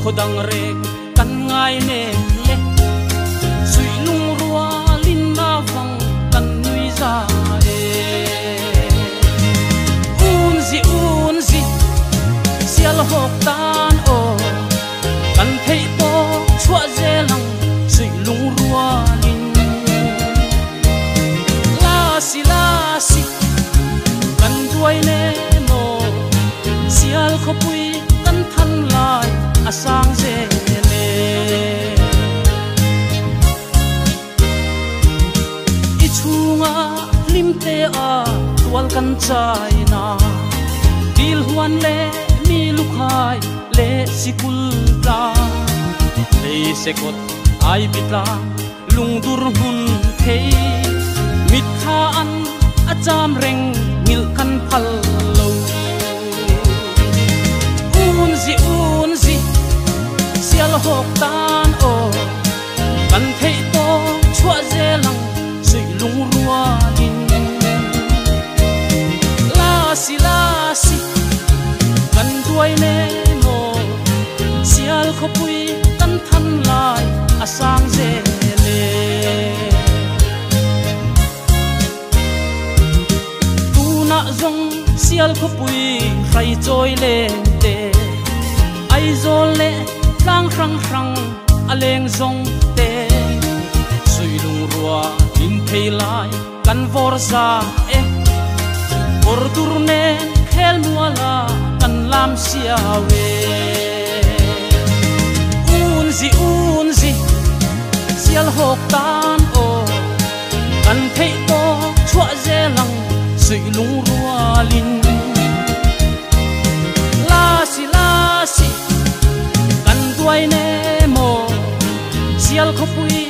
Khodang rek kan ngai ne le sui lung rua lin na vang kan nui za un zi sial hok tan o kan thei to chua zelang sui lung rua lin la si kan duai ne mo sial khopui kan than lai asang ze le ichunga limte a tual kan chai na dil huan le mi lukhai le sikul ta le sekot ai bitla lungdur hun thei mit tha an acham reng ngil kan phal lo un zi sial hok tan o kan thei to chua zelang sui lung rua lin la si kan duai ne mo sial khopui kan than lai asang ze le tu na zong sial khopui rai choi le te ai zol le lang rang aleng zong te sui lung rua in thei lai kan vor za e por turne khel muala kan lam sia we un zi sial hok tan o kan thei to chua zelang sui lung rua lin la si kan duai ne mo sial khopui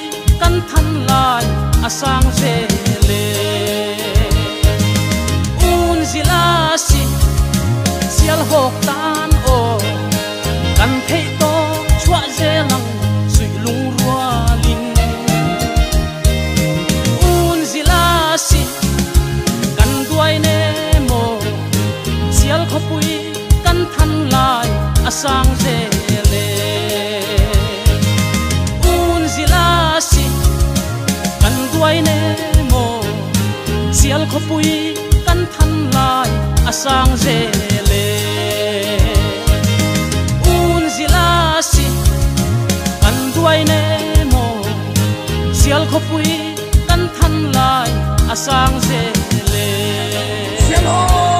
kan than lai asang ze le un zi la si sial hok tan o kan thei to chua zelang sui lung rua lin un zi la si kan duai ne mo sial khopui kan than lai asang ze le un zi la si kan duai ne mo sial khopui kan than lai asang ze le un zi la si kan duai ne mo sial khopui kan than lai asang ze le sial khopui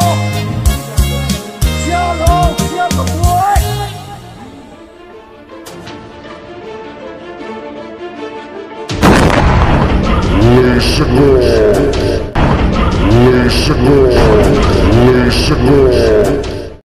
Let's go.